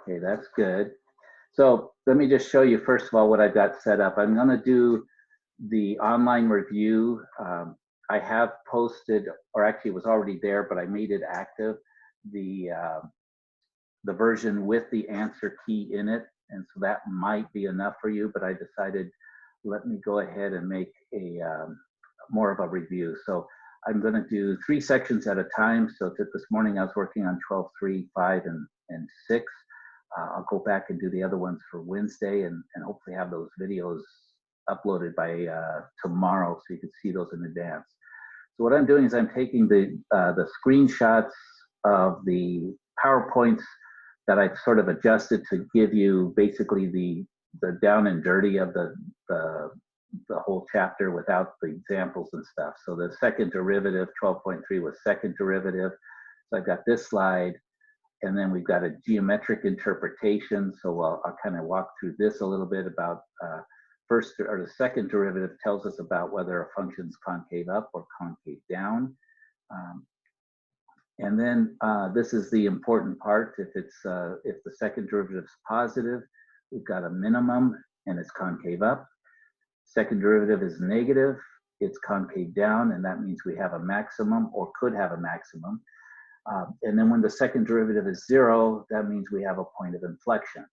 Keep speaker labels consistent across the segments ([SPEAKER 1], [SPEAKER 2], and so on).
[SPEAKER 1] Okay, that's good. So let me just show you first of all what I've got set up. I'm going to do the online review. I have posted, or actually it was already there, but I made it active, the version with the answer key in it. And so that might be enough for you, but I decided, let me go ahead and make a more of a review. So I'm going to do 3 sections at a time. So this morning I was working on 12, 3, 5, and 6. I'll go back and do the other ones for Wednesday and hopefully have those videos uploaded by tomorrow so you can see those in advance. So what I'm doing is I'm taking the screenshots of the PowerPoints that I've sort of adjusted to give you basically the down and dirty of the whole chapter without the examples and stuff. So the second derivative, 12.3 was second derivative. So I've got this slide. And then we've got a geometric interpretation. So I'll kind of walk through this a little bit about first or the second derivative tells us about whether a function's concave up or concave down. And then this is the important part. If the second derivative is positive, we've got a minimum and it's concave up. Second derivative is negative, it's concave down, and that means we have a maximum or could have a maximum. And then when the second derivative is 0, that means we have a point of inflection.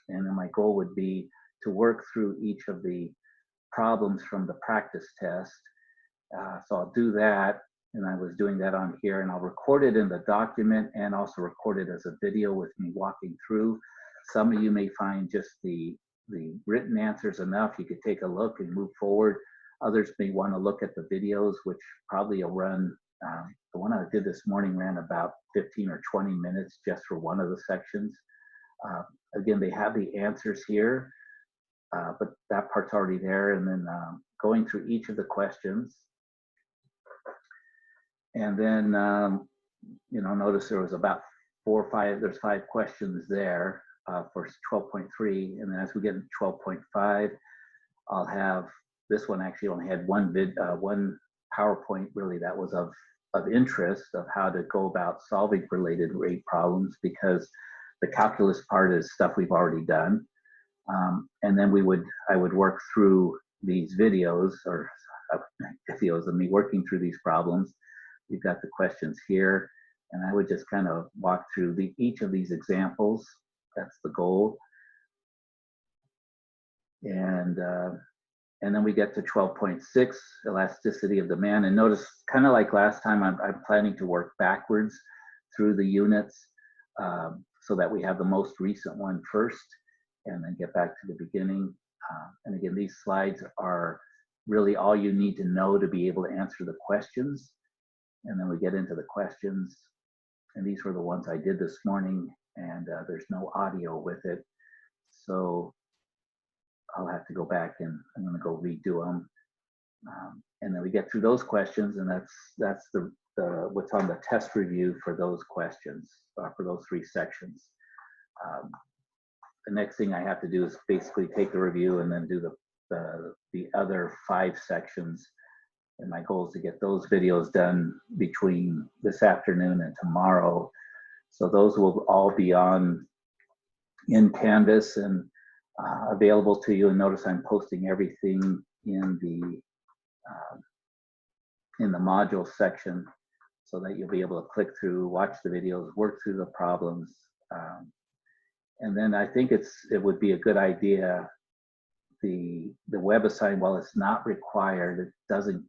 [SPEAKER 1] And then my goal would be to work through each of the problems from the practice test. So I'll do that, and I was doing that on here, and I'll record it in the document and also record it as a video with me walking through. Some of you may find just the written answers enough. You could take a look and move forward. Others may want to look at the videos, which probably will run the one I did this morning ran about 15 or 20 minutes just for one of the sections. Again, they have the answers here, but that part's already there. And then going through each of the questions. And then, notice there was about 4 or 5, there's 5 questions there for 12.3. And then as we get into 12.5, I'll have, this one actually only had one PowerPoint really that was of interest of how to go about solving related rate problems, because the calculus part is stuff we've already done. And then I would work through these videos or videos of me working through these problems. We've got the questions here, and I would just kind of walk through each of these examples. That's the goal. And then we get to 12.6, elasticity of demand. And notice, kind of like last time, I'm planning to work backwards through the units so that we have the most recent one first and then get back to the beginning. And again, these slides are really all you need to know to be able to answer the questions. And then we get into the questions. And these were the ones I did this morning, and there's no audio with it. So I'll have to go back and I'm going to go redo them. And then we get through those questions, and that's the what's on the test review for those questions, for those 3 sections. The next thing I have to do is basically take the review and then do the other 5 sections. And my goal is to get those videos done between this afternoon and tomorrow. So those will all be in Canvas and available to you. And notice I'm posting everything in the module section so that you'll be able to click through, watch the videos, work through the problems. And then I think it would be a good idea, the WebAssign, while it's not required, it doesn't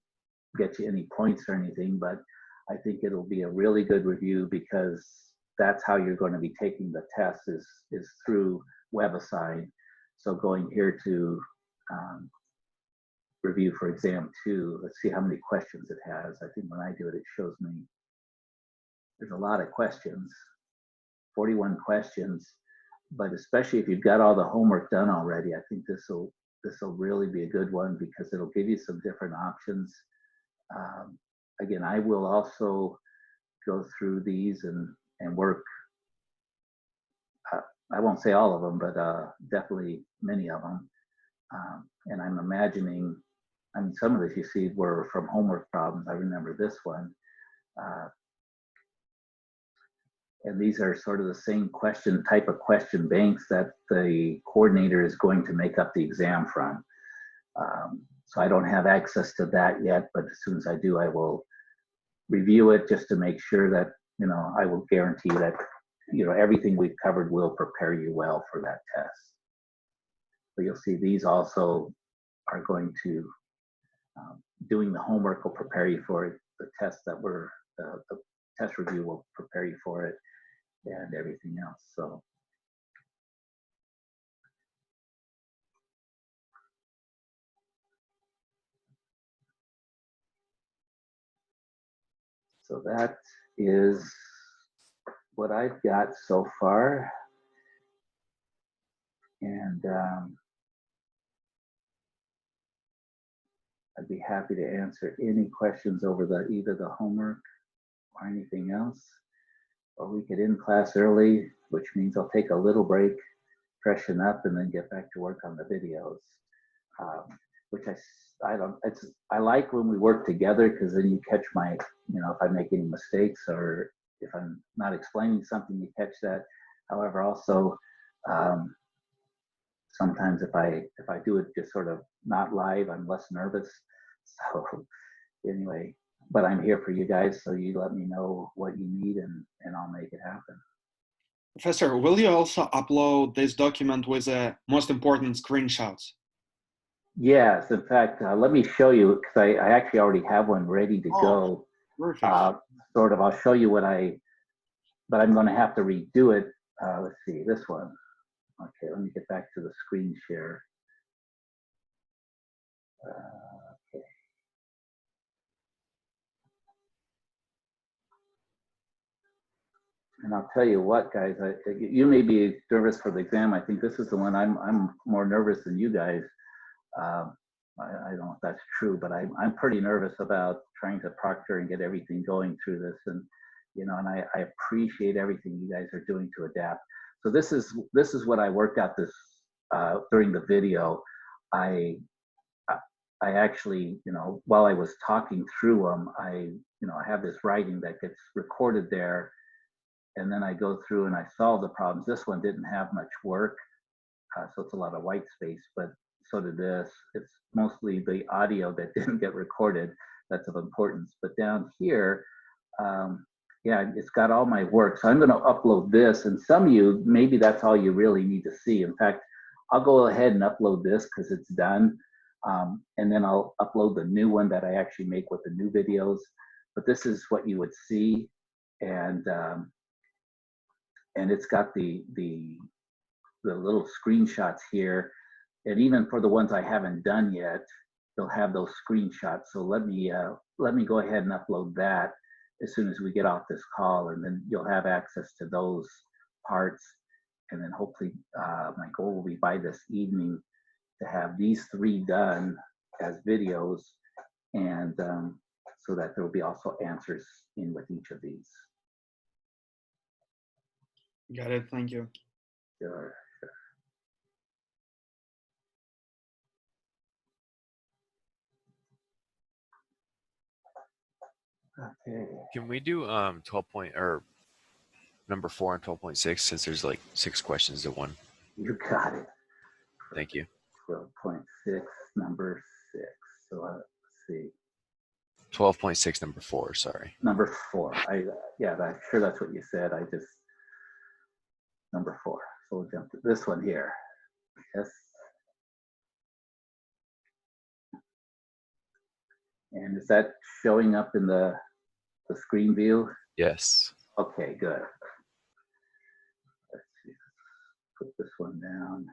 [SPEAKER 1] get you any points or anything, but I think it'll be a really good review, because that's how you're going to be taking the test is through WebAssign. So going here to review for exam 2, let's see how many questions it has. I think when I do it, it shows me there's a lot of questions, 41 questions, but especially if you've got all the homework done already, I think this will really be a good one, because it'll give you some different options. Again, I will also go through these and work. I won't say all of them, but definitely many of them. And I'm imagining, I mean, some of this you see were from homework problems. I remember this one. And these are sort of the same type of question banks that the coordinator is going to make up the exam from. So I don't have access to that yet, but as soon as I do, I will review it just to make sure that, I will guarantee that, everything we've covered will prepare you well for that test. So you'll see these also are going to, doing the homework will prepare you for it. The test the test review will prepare you for it, and everything else. So that is what I've got so far. And I'd be happy to answer any questions over either the homework or anything else. Or we could end class early, which means I'll take a little break, freshen up, and then get back to work on the videos. Which I like when we work together, because then you catch my, if I make any mistakes or if I'm not explaining something, you catch that. However, also sometimes if I do it just sort of not live, I'm less nervous. So anyway, but I'm here for you guys, so you let me know what you need and I'll make it happen.
[SPEAKER 2] Professor, will you also upload this document with the most important screenshots?
[SPEAKER 1] Yes, in fact, let me show you, because I actually already have one ready to go.
[SPEAKER 2] Perfect.
[SPEAKER 1] Sort of, I'll show you but I'm going to have to redo it. Let's see, this one. Okay, let me get back to the screen share. Okay. And I'll tell you what, guys, you may be nervous for the exam. I think this is the one I'm more nervous than you guys. I don't know if that's true, but I'm pretty nervous about trying to proctor and get everything going through this. And, and I appreciate everything you guys are doing to adapt. So this is what I worked out during the video. I actually, while I was talking through them, I have this writing that gets recorded there, and then I go through and I solve the problems. This one didn't have much work, so it's a lot of white space, but so did this. It's mostly the audio that didn't get recorded that's of importance. But down here, yeah, it's got all my work. So I'm going to upload this, and some of you, maybe that's all you really need to see. In fact, I'll go ahead and upload this because it's done. And then I'll upload the new one that I actually make with the new videos. But this is what you would see. And it's got the little screenshots here. And even for the ones I haven't done yet, they'll have those screenshots. So let me go ahead and upload that as soon as we get off this call, and then you'll have access to those parts. And then hopefully my goal will be by this evening to have these 3 done as videos, and so that there will be also answers in with each of these.
[SPEAKER 2] Got it. Thank you.
[SPEAKER 1] Sure. Okay.
[SPEAKER 3] Can we do 12 point or number 4 and 12.6, since there's like 6 questions to one?
[SPEAKER 1] You got it.
[SPEAKER 3] Thank you.
[SPEAKER 1] 12.6, number 6. So let's see.
[SPEAKER 3] 12.6, number 4. Sorry.
[SPEAKER 1] Number 4. Yeah, I'm sure that's what you said. Number 4. So we'll jump to this one here. Yes. And is that showing up in the screen view?
[SPEAKER 3] Yes.
[SPEAKER 1] Okay, good. Let's see. Put this one down.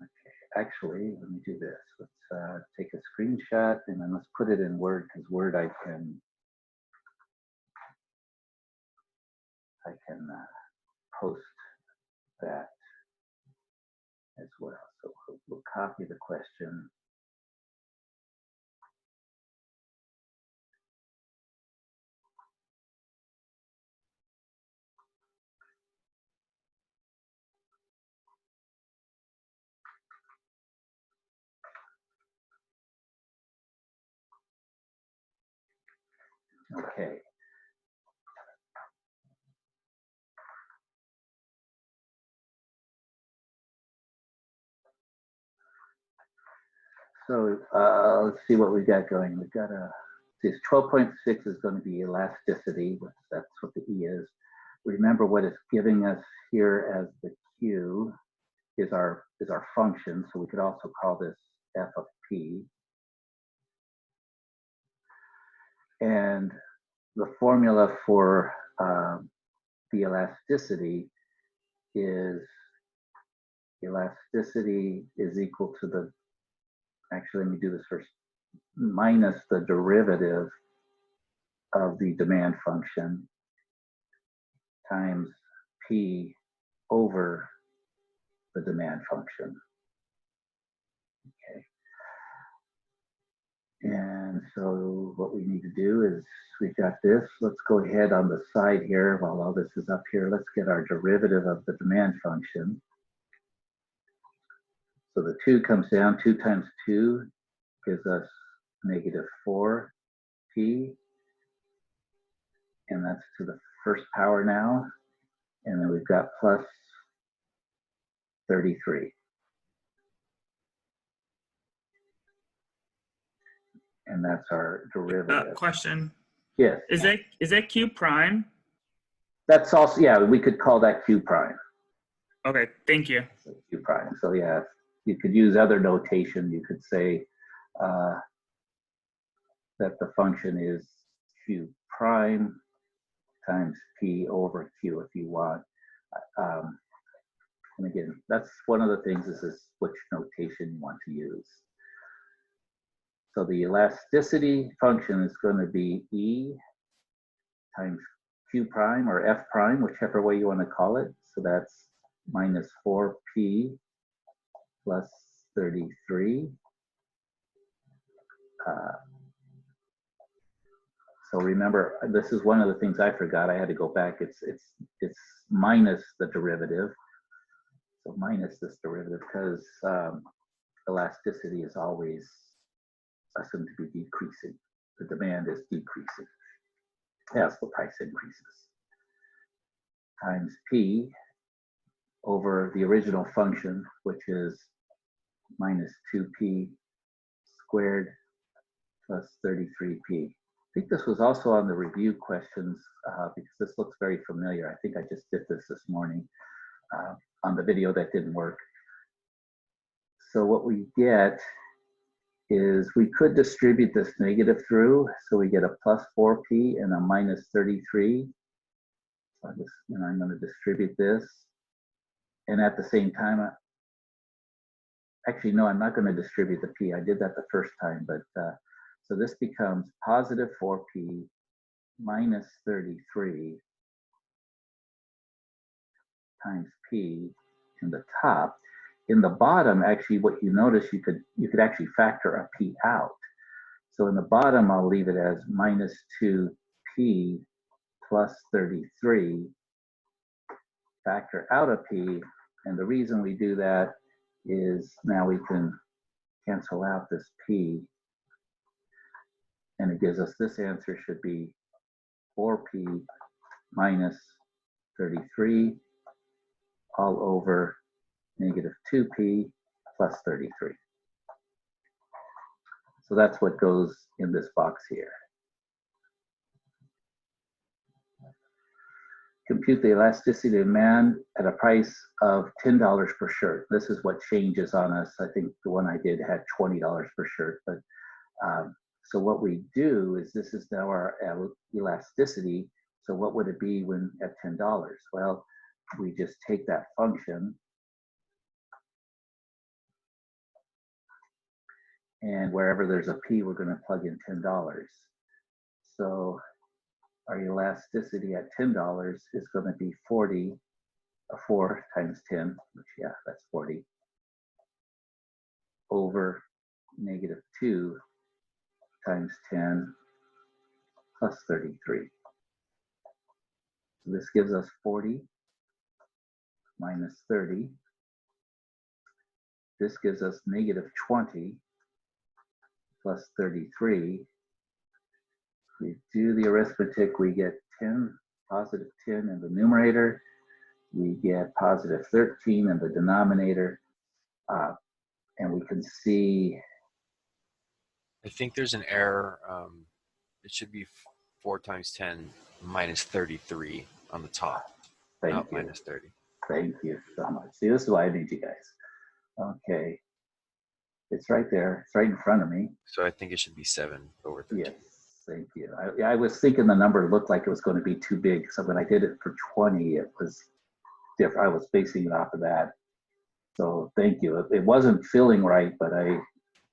[SPEAKER 1] Okay, actually, let me do this. Let's take a screenshot and then let's put it in Word, because Word I can post that as well. So we'll copy the question. Okay. So let's see what we've got going. We've got a, see, 12.6 is going to be elasticity. That's what the E is. Remember what it's giving us here as the Q is our function. So we could also call this f of p. And the formula for the elasticity is equal to the, actually let me do this first, minus the derivative of the demand function times p over the demand function. Okay. And so what we need to do is we've got this. Let's go ahead on the side here while all this is up here. Let's get our derivative of the demand function. So the 2 comes down, 2 times 2 gives us negative 4p. And that's to the first power now. And then we've got plus 33. And that's our derivative.
[SPEAKER 4] Question.
[SPEAKER 1] Yes.
[SPEAKER 4] Is that Q prime?
[SPEAKER 1] That's also, yeah, we could call that Q prime.
[SPEAKER 4] Okay, thank you.
[SPEAKER 1] Q prime. So yeah, you could use other notation. You could say that the function is Q prime times P over Q if you want. And again, that's one of the things is which notation you want to use. So the elasticity function is going to be E times Q prime or F prime, whichever way you want to call it. So that's minus 4p plus 33. So remember, this is one of the things I forgot. I had to go back. It's minus the derivative. So minus this derivative because elasticity is always assumed to be decreasing. The demand is decreasing as the price increases. Times P over the original function, which is minus 2p squared plus 33p. I think this was also on the review questions because this looks very familiar. I think I just did this morning on the video that didn't work. So what we get is we could distribute this negative through, so we get a plus 4p and a minus 33. So I'm going to distribute this, and at the same time, actually no, I'm not going to distribute the p. I did that the first time, but so this becomes positive 4p minus 33 times p in the top. In the bottom, actually, what you notice, you could actually factor a p out. So in the bottom, I'll leave it as minus 2p plus 33, factor out a p, and the reason we do that is now we can cancel out this p, and it gives us this answer should be 4p minus 33 all over negative 2p plus 33. So that's what goes in this box here. Compute the elasticity of demand at a price of $10 per shirt. This is what changes on us. I think the one I did had $20 per shirt, but so what we do is this is now our elasticity. So what would it be when at $10? Well, we just take that function and wherever there's a P, we're going to plug in $10. So our elasticity at $10 is going to be 40, 4 times 10, which yeah, that's 40, over negative 2 times 10 plus 33. So this gives us 40 minus 30. This gives us negative 20 plus 33 We do the arithmetic, we get 10, positive 10 in the numerator. We get positive 13 in the denominator. And we can see.
[SPEAKER 3] I think there's an error. It should be 4 times 10 minus 33 on the top,
[SPEAKER 1] Thank
[SPEAKER 3] not
[SPEAKER 1] you.
[SPEAKER 3] minus 30.
[SPEAKER 1] Thank you so much. See, this is why I need you guys. Okay. It's right there. It's right in front of me.
[SPEAKER 3] So I think it should be 7 over 13.
[SPEAKER 1] Yes. Thank you. I was thinking the number looked like it was going to be too big. So when I did it for 20, it was different. I was basing it off of that. So thank you. It wasn't feeling right, but I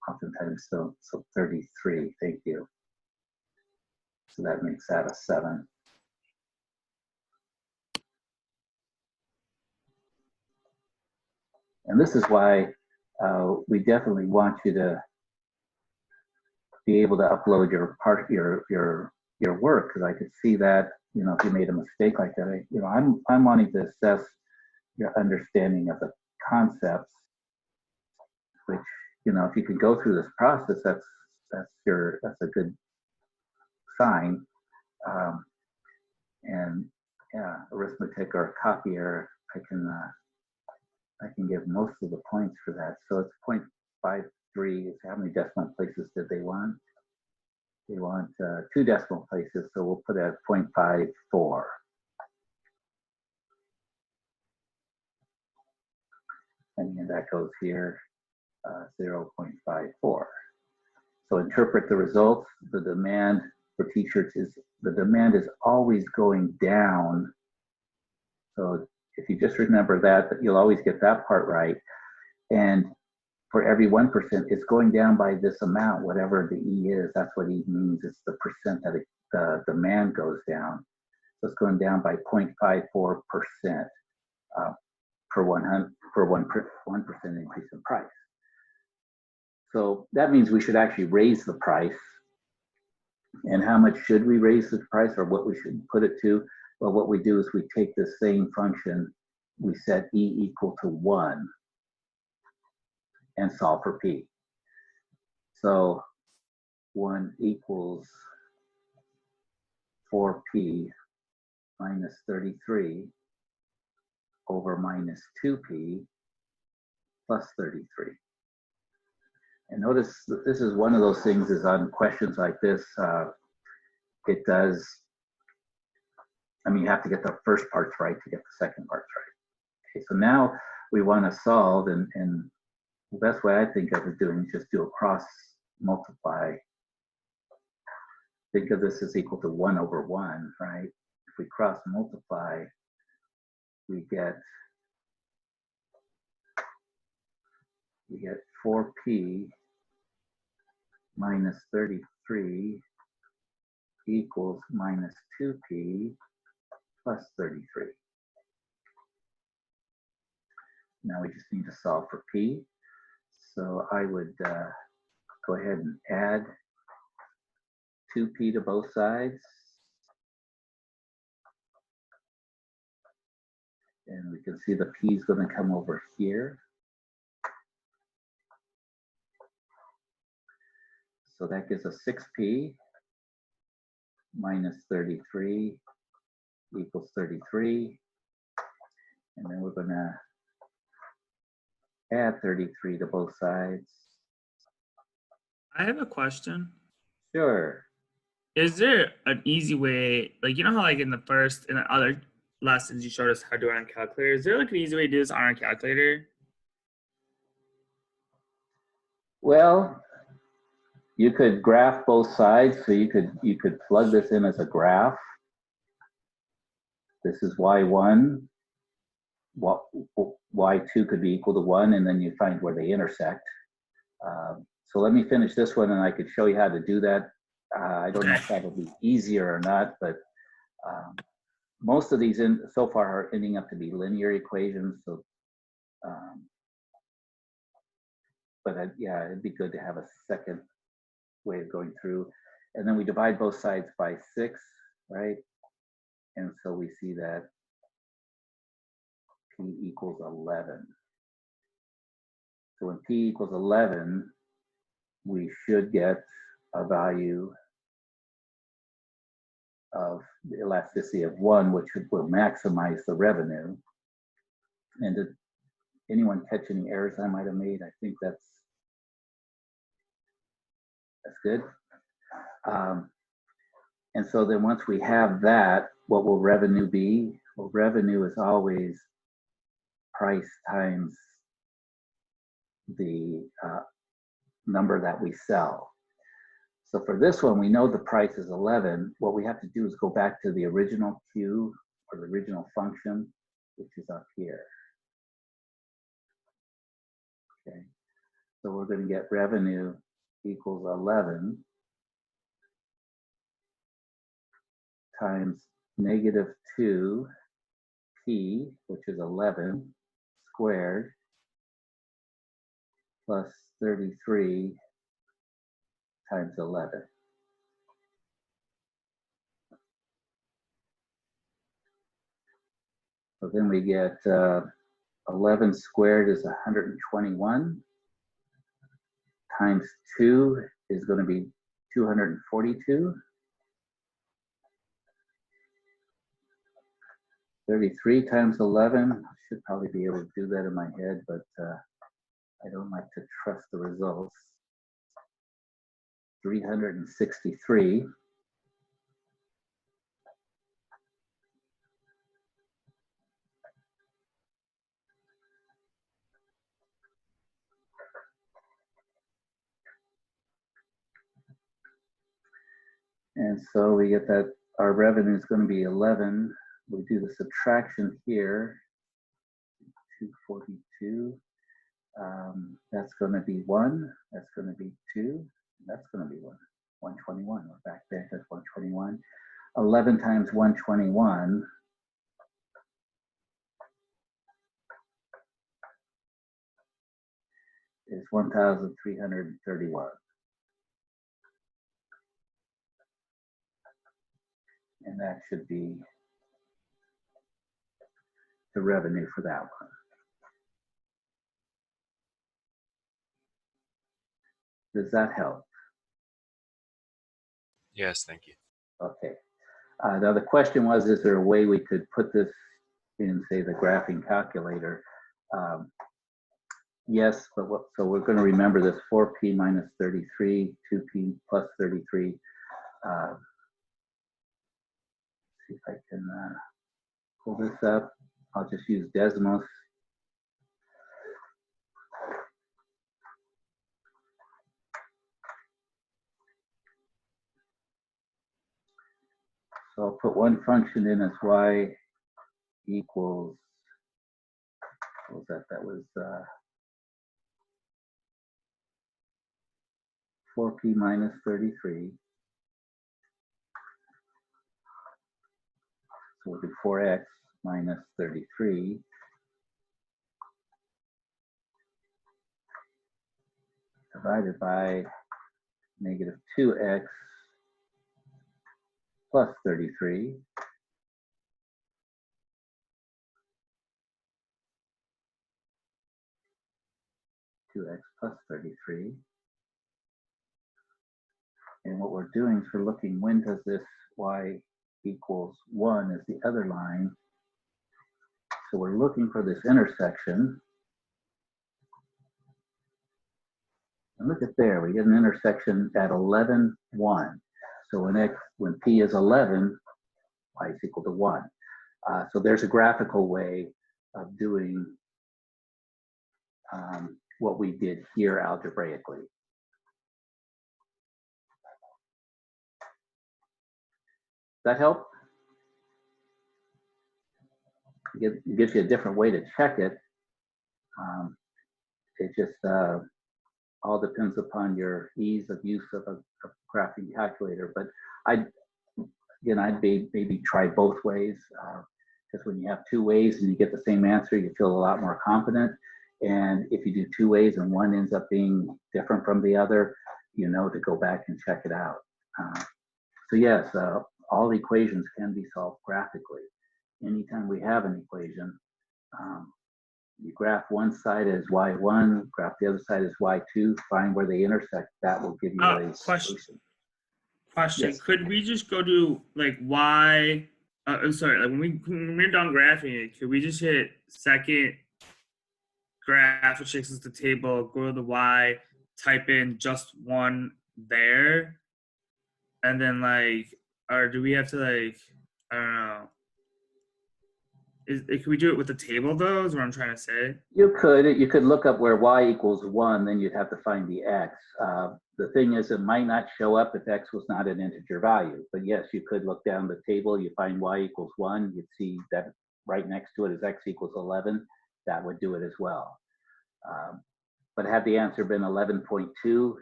[SPEAKER 1] oftentimes so 33. Thank you. So that makes that a 7. And this is why we definitely want you to be able to upload your work, because I could see that, you know, if you made a mistake like that, I'm wanting to assess your understanding of the concepts, which, you know, if you can go through this process, that's a good sign. And yeah, arithmetic or copy error, I can give most of the points for that. So it's 0.53 is how many decimal places did they want? They want 2 decimal places, so we'll put it at 0.54. And then that goes here, 0.54. So interpret the results. The demand for t-shirts is always going down. So if you just remember that, you'll always get that part right. And for every 1%, it's going down by this amount, whatever the E is. That's what E means. It's the percent that the demand goes down. So it's going down by 0.54% per 1% increase in price. So that means we should actually raise the price. And how much should we raise the price, or what we should put it to? Well, what we do is we take the same function, we set E equal to 1 and solve for P. So 1 equals 4P minus 33 over minus 2P plus 33. And notice that this is one of those things is on questions like this, it does, I mean, you have to get the first parts right to get the second parts right. Okay, so now we want to solve, and the best way I think of it doing is just do a cross multiply. Think of this as equal to 1 over 1, right? If we cross multiply, we get 4P minus 33 equals minus 2P plus 33. Now we just need to solve for P. So I would go ahead and add 2P to both sides. And we can see the P is going to come over here. So that gives us 6P minus 33 equals 33. And then we're going to add 33 to both sides.
[SPEAKER 4] I have a question.
[SPEAKER 1] Sure.
[SPEAKER 4] Is there an easy way, like, you know how like in the other lessons you showed us how to do it on a calculator? Is there like an easy way to do this on a calculator?
[SPEAKER 1] Well, you could graph both sides, so you could plug this in as a graph. This is y1, y2 could be equal to 1, and then you find where they intersect. So let me finish this one, and I could show you how to do that. I don't know if that will be easier or not, but most of these so far are ending up to be linear equations. So, but yeah, it'd be good to have a second way of going through. And then we divide both sides by 6, right? And so we see that P equals 11. So when P equals 11, we should get a value of the elasticity of 1, which will maximize the revenue. And did anyone catch any errors I might have made? I think that's good. And so then once we have that, what will revenue be? Well, revenue is always price times the number that we sell. So for this one, we know the price is 11. What we have to do is go back to the original Q, or the original function, which is up here. Okay, so we're going to get revenue equals 11 times negative 2p, which is 11 squared, plus 33 times 11. So then we get 11 squared is 121, times 2 is going to be 242. 33 times 11, I should probably be able to do that in my head, but I don't like to trust the results. 363. And so we get that our revenue is going to be 11. We do the subtraction here, 242. That's going to be 1. That's going to be 2. That's going to be 1. 121. We're back there at 121. 11 times 121 is 1,331. And that should be the revenue for that one. Does that help?
[SPEAKER 3] Yes, thank you.
[SPEAKER 1] Okay. Now the question was, is there a way we could put this in, say, the graphing calculator? Yes, but so we're going to remember this 4p minus 33, 2p plus 33. See if I can pull this up. I'll just use Desmos. So I'll put one function in as y equals, what was that? That was 4p minus 33. So we'll do 4x minus 33 divided by negative 2x plus 33. X plus 33. And what we're doing is we're looking, when does this y equals 1 is the other line. So we're looking for this intersection. And look at there, we get an intersection at 11, 1. So when p is 11, y is equal to 1. So there's a graphical way of doing what we did here algebraically. Does that help? It gives you a different way to check it. It just all depends upon your ease of use of a graphing calculator. But I'd maybe try both ways, because when you have two ways and you get the same answer, you feel a lot more confident. And if you do two ways and one ends up being different from the other, you know to go back and check it out. So yes, all equations can be solved graphically. Anytime we have an equation, you graph one side as y1, graph the other side as y2, find where they intersect. That will give you a solution.
[SPEAKER 4] Question:
[SPEAKER 1] Yes.
[SPEAKER 4] Could we just go to like y? I'm sorry. Like when we're done graphing it, could we just hit second graph, which takes us to table, go to the y, type in just one there, and then like, or do we have to like, I don't know. Can we do it with the table though? Is what I'm trying to say.
[SPEAKER 1] You could look up where y equals 1, then you'd have to find the x. The thing is, it might not show up if x was not an integer value. But yes, you could look down the table, you find y equals 1, you'd see that right next to it is x equals 11. That would do it as well. But had the answer been 11.2,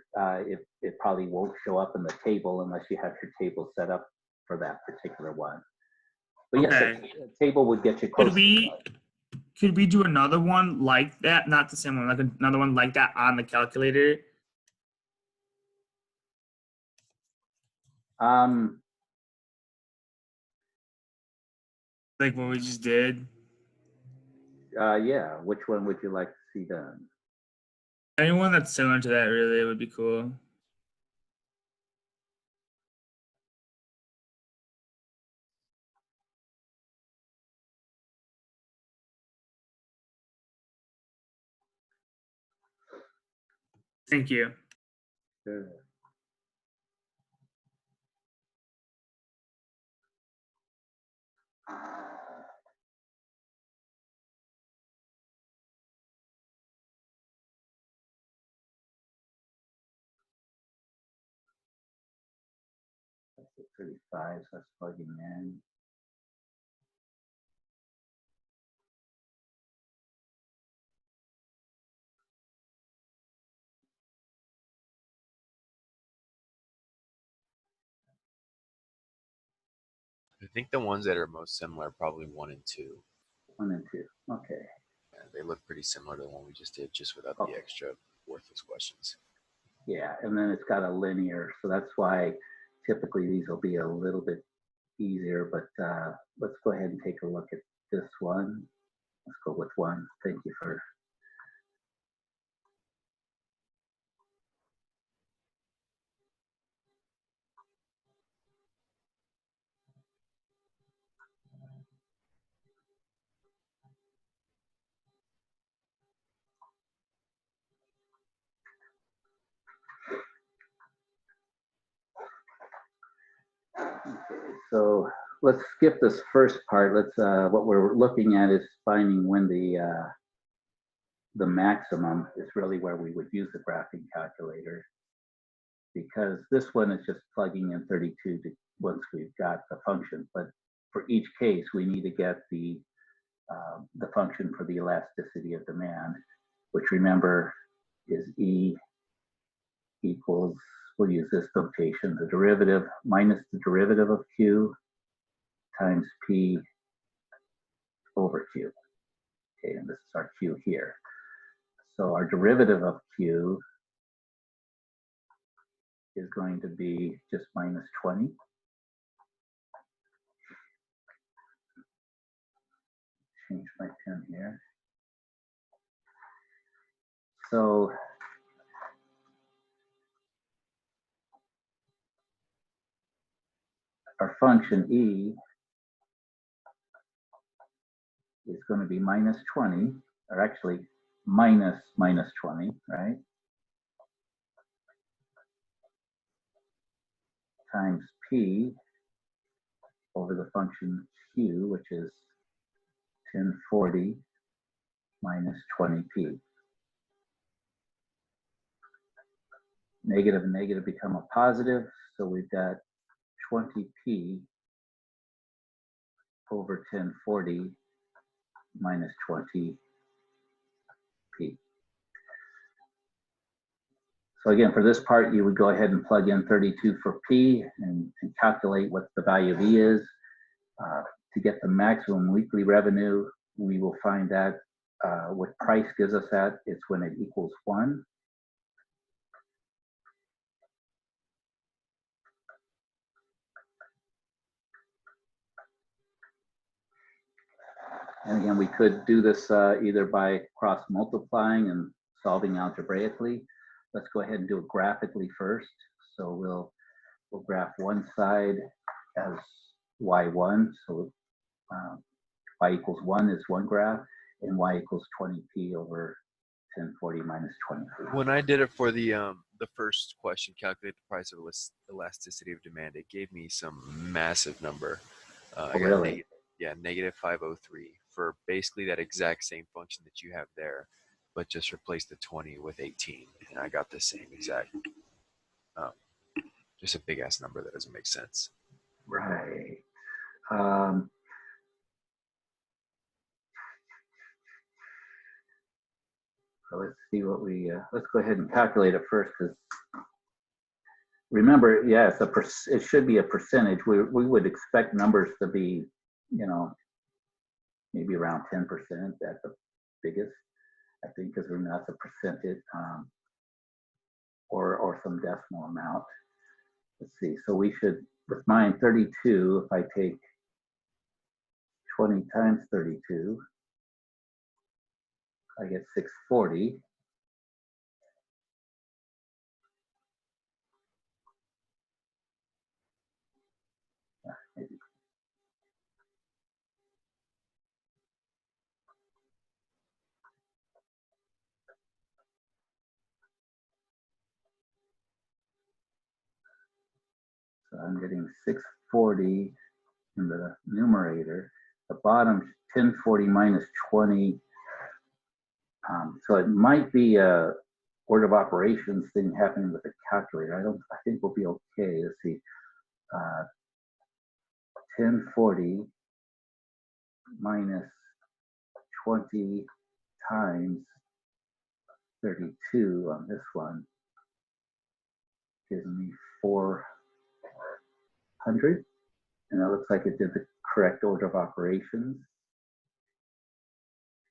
[SPEAKER 1] it probably won't show up in the table unless you have your table set up for that particular one. But yes,
[SPEAKER 4] Okay.
[SPEAKER 1] a table would get you close.
[SPEAKER 4] Could we do another one like that? Not the same one, like another one like that on the calculator? Like what we just did?
[SPEAKER 1] Yeah, which one would you like to see done?
[SPEAKER 4] Anyone that's similar to that really would be cool. Thank you.
[SPEAKER 1] Sure. That's at 35, so that's plugging in.
[SPEAKER 3] I think the ones that are most similar are probably 1 and 2.
[SPEAKER 1] 1 and 2. Okay.
[SPEAKER 3] Yeah, they look pretty similar to the one we just did, just without
[SPEAKER 1] Okay.
[SPEAKER 3] the extra worthless questions.
[SPEAKER 1] Yeah, and then it's got a linear, so that's why typically these will be a little bit easier, but let's go ahead and take a look at this one. Let's go with 1. Thank you for. Okay, so let's skip this first part. Let's what we're looking at is finding when the maximum is really where we would use the graphing calculator, because this one is just plugging in 32 once we've got the function. But for each case, we need to get the function for the elasticity of demand, which remember is E equals, we'll use this notation, the derivative minus the derivative of Q times P over Q. Okay, and this is our Q here. So our derivative of Q is going to be just minus 20. Change my pen here. So our function E is going to be minus 20, or actually minus 20, right? Times P over the function Q, which is 1040 minus 20P. Negative and negative become a positive, so we've got 20P over 1040 minus 20P. So again, for this part, you would go ahead and plug in 32 for P and calculate what the value of E is. To get the maximum weekly revenue, we will find that what price gives us that, it's when it equals 1. And again, we could do this either by cross multiplying and solving algebraically. Let's go ahead and do it graphically first. So we'll we'll graph one side as y1, so y equals 1 is one graph, and y equals 20p over 1040 minus 20p.
[SPEAKER 3] When I did it for the first question, calculate the price of elasticity of demand, it gave me some massive number.
[SPEAKER 1] Oh, really?
[SPEAKER 3] Negative 503 for basically that exact same function that you have there, but just replace the 20 with 18, and I got the same exact, just a big ass number that doesn't make sense.
[SPEAKER 1] Right. So let's see what we, let's go ahead and calculate it first, because remember, yeah, it should be a percentage. We would expect numbers to be, you know, maybe around 10% at the biggest, I think, because that's a percentage, or some decimal amount. Let's see, so we should, with mine 32, if I take 20 times 32, I get 640. Maybe. So I'm getting 640 in the numerator. The bottom 1040 minus 20. So it might be a order of operations thing happening with the calculator. I think we'll be okay. Let's see. 1040 minus 20 times 32 on this one gives me 400. And it looks like it did the correct order of operations.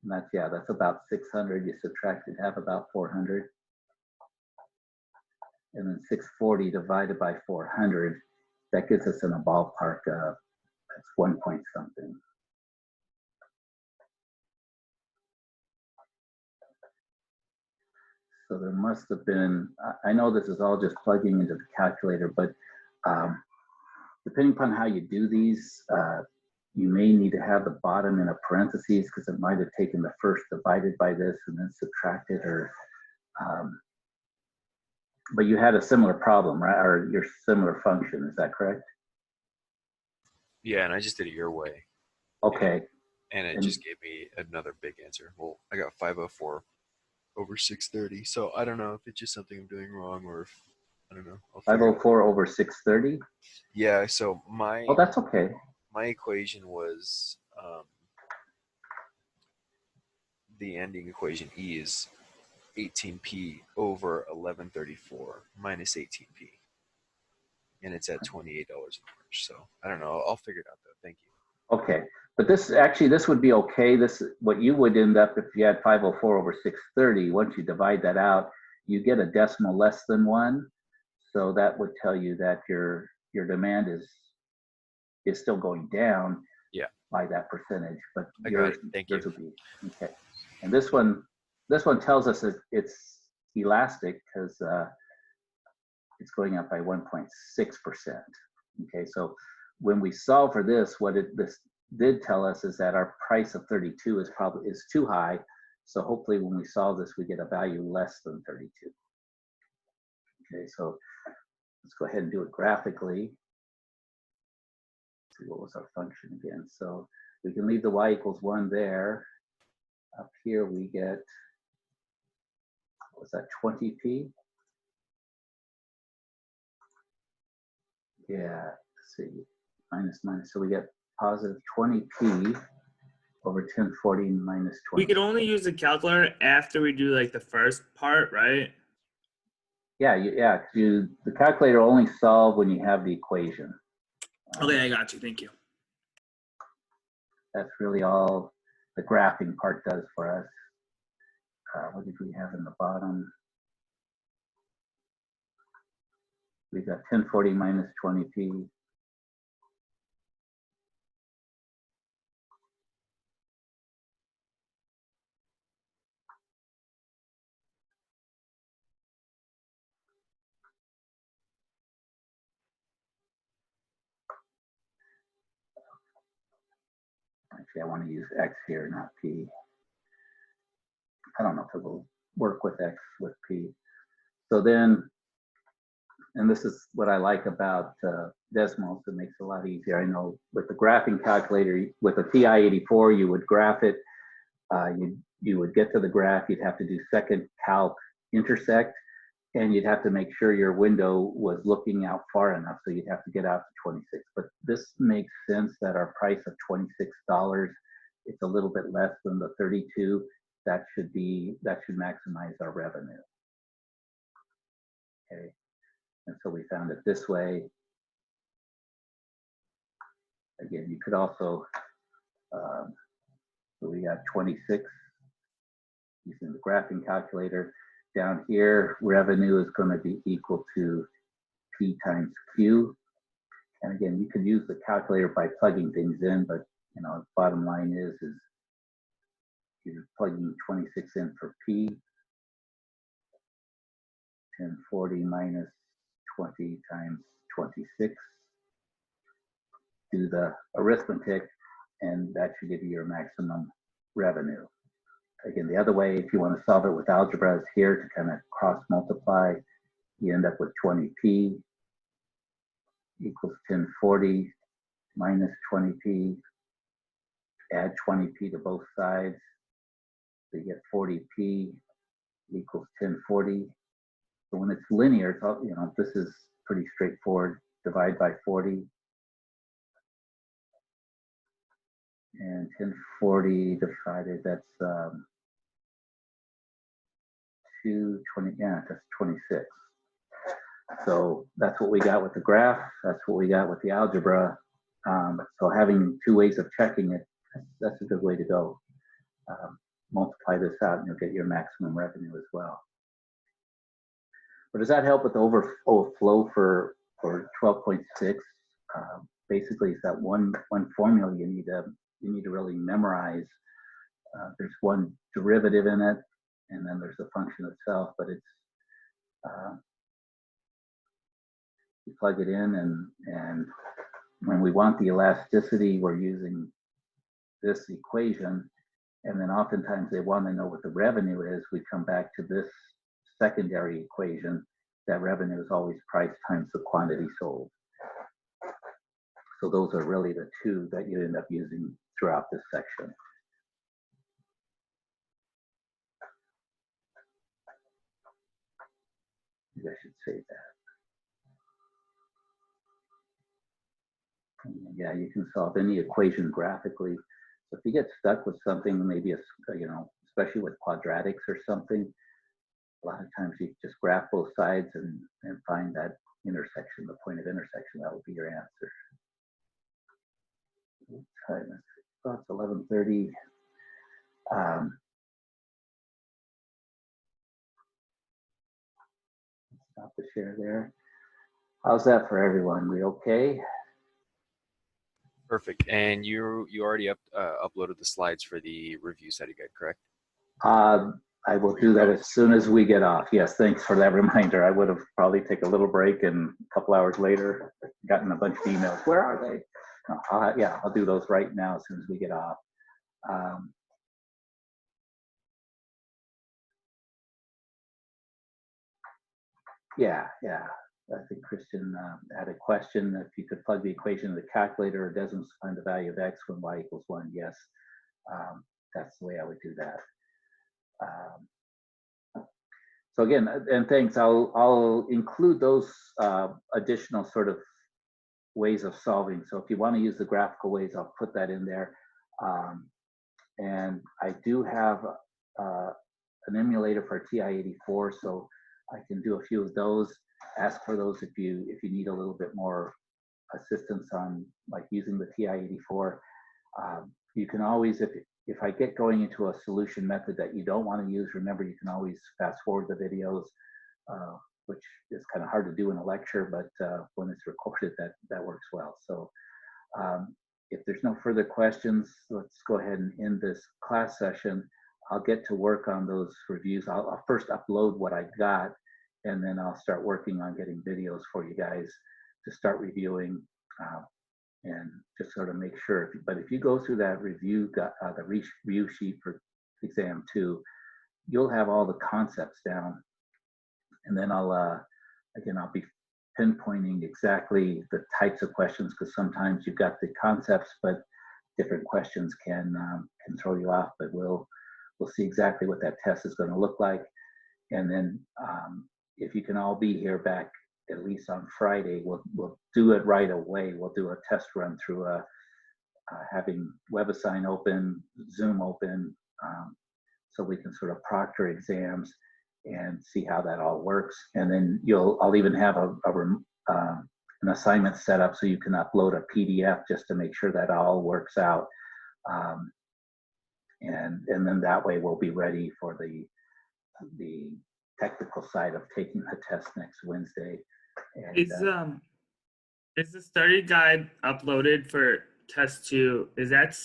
[SPEAKER 1] And that's, yeah, that's about 600. You subtracted half, about 400. And then 640 divided by 400, that gets us in a ballpark of, that's 1 point something. So there must have been, I know this is all just plugging into the calculator, but depending upon how you do these, you may need to have the bottom in a parentheses, because it might have taken the first divided by this and then subtracted, or but you had a similar problem, right? Or your similar function, is that correct?
[SPEAKER 3] Yeah, and I just did it your way.
[SPEAKER 1] Okay.
[SPEAKER 3] And it just gave me another big answer. Well, I got 504 over 630. So I don't know if it's just something I'm doing wrong, or if, I don't know.
[SPEAKER 1] 504 over 630?
[SPEAKER 3] Yeah, so
[SPEAKER 1] Oh, that's okay.
[SPEAKER 3] My equation was, the ending equation E is 18p over 1134 minus 18p. And it's at $28 an hour. So I don't know. I'll figure it out though. Thank you.
[SPEAKER 1] Okay. But this actually, this would be okay. This, what you would end up if you had 504 over 630, once you divide that out, you get a decimal less than 1. So that would tell you that your demand is still going down,
[SPEAKER 3] yeah,
[SPEAKER 1] by that percentage. But
[SPEAKER 3] I got it. Thank you.
[SPEAKER 1] Would be, okay. And this one tells us that it's elastic because it's going up by 1.6%. Okay, so when we solve for this, what this did tell us is that our price of 32 is too high. So hopefully when we solve this, we get a value less than 32. Okay, so let's go ahead and do it graphically. Let's see, what was our function again? So we can leave the y equals 1 there. Up here we get, what was that, 20p? Yeah, let's see, minus. So we get positive 20p over 1040 minus 20.
[SPEAKER 4] We could only use the calculator after we do like the first part, right?
[SPEAKER 1] Yeah, the calculator only solve when you have the equation.
[SPEAKER 4] Okay, I got you. Thank you.
[SPEAKER 1] That's really all the graphing part does for us. What did we have in the bottom? We got 1040 minus 20p. Actually, I want to use X here, not P. I don't know if it will work with X with P. So then, and this is what I like about Desmos, it makes it a lot easier. I know with the graphing calculator, with a TI-84, you would graph it, you would get to the graph, you'd have to do second calc intersect, and you'd have to make sure your window was looking out far enough, so you'd have to get out to 26. But this makes sense that our price of $26, it's a little bit less than the 32. That should maximize our revenue. Okay, and so we found it this way. Again, you could also, so we got 26 using the graphing calculator. Down here, revenue is going to be equal to P times Q. And again, you could use the calculator by plugging things in, but you know, bottom line is you're plugging 26 in for P, 1040 minus 20 times 26. Do the arithmetic, and that should give you your maximum revenue. Again, the other way, if you want to solve it with algebra, is here to kind of cross multiply. You end up with 20p equals 1040 minus 20p. Add 20p to both sides. So you get 40p equals 1040. So when it's linear, it's all, you know, this is pretty straightforward. Divide by 40. And 1040 divided, that's 220, yeah, that's 26. So that's what we got with the graph. That's what we got with the algebra. So having two ways of checking it, that's a good way to go. Multiply this out and you'll get your maximum revenue as well. But does that help with the overflow for 12.6? Basically, it's that one formula you need to really memorize. There's one derivative in it, and then there's the function itself, but it's you plug it in, and when we want the elasticity, we're using this equation, and then oftentimes they want to know what the revenue is. We come back to this secondary equation. That revenue is always price times the quantity sold. So those are really the two that you end up using throughout this section. Maybe I should save that. And yeah, you can solve any equation graphically. So if you get stuck with something, maybe you know, especially with quadratics or something, a lot of times you just graph both sides and find that intersection, the point of intersection. That will be your answer. It's 11:30. Stop the share there. How's that for everyone? We okay?
[SPEAKER 3] Perfect. And you already uploaded the slides for the review study guide, correct?
[SPEAKER 1] I will do that as soon as we get off. Yes, thanks for that reminder. I would have probably taken a little break, and a couple hours later, gotten a bunch of emails. Where are they? No, yeah, I'll do those right now as soon as we get off. Yeah. I think Christian had a question. If you could plug the equation in the calculator, it doesn't find the value of x when y equals 1. Yes, that's the way I would do that. So again, and thanks. I'll include those additional sort of ways of solving. So if you want to use the graphical ways, I'll put that in there. And I do have an emulator for TI-84, so I can do a few of those. Ask for those if you need a little bit more assistance on like using the TI-84. You can always, if I get going into a solution method that you don't want to use, remember you can always fast forward the videos, which is kind of hard to do in a lecture, but when it's recorded, that works well. So if there's no further questions, let's go ahead and end this class session. I'll get to work on those reviews. I'll first upload what I got, and then I'll start working on getting videos for you guys to start reviewing. and just sort of make sure. But if you go through that review, the review sheet for exam 2, you'll have all the concepts down, and then I'll be pinpointing exactly the types of questions, because sometimes you've got the concepts, but different questions can throw you off. But we'll see exactly what that test is going to look like, and then if you can all be here back at least on Friday, we'll do it right away. We'll do a test run through having WebAssign open, Zoom open, so we can sort of proctor exams and see how that all works. And then I'll even have an assignment set up so you can upload a PDF just to make sure that all works out. And then that way we'll be ready for the technical side of taking the test next Wednesday. And,
[SPEAKER 4] is the study guide uploaded for test 2? Is that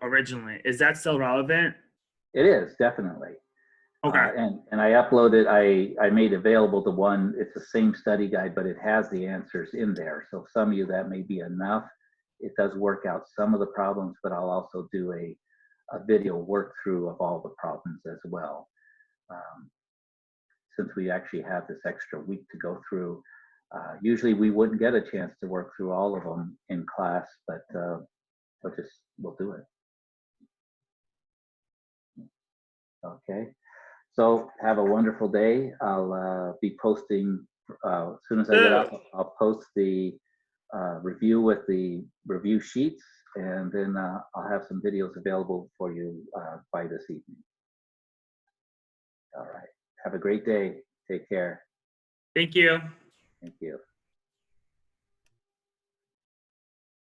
[SPEAKER 4] originally? Is that still relevant?
[SPEAKER 1] it is definitely.
[SPEAKER 4] Okay.
[SPEAKER 1] And I uploaded, I made available the one, it's the same study guide, but it has the answers in there. So some of you, that may be enough. It does work out some of the problems, but I'll also do a video workthrough of all the problems as well. Since we actually have this extra week to go through, usually we wouldn't get a chance to work through all of them in class, but we'll do it. Okay. So have a wonderful day. I'll be posting, as soon as I get out, I'll post the review with the review sheets, and then I'll have some videos available for you by this evening. All right. Have a great day. Take care.
[SPEAKER 4] Thank you.
[SPEAKER 1] Thank you.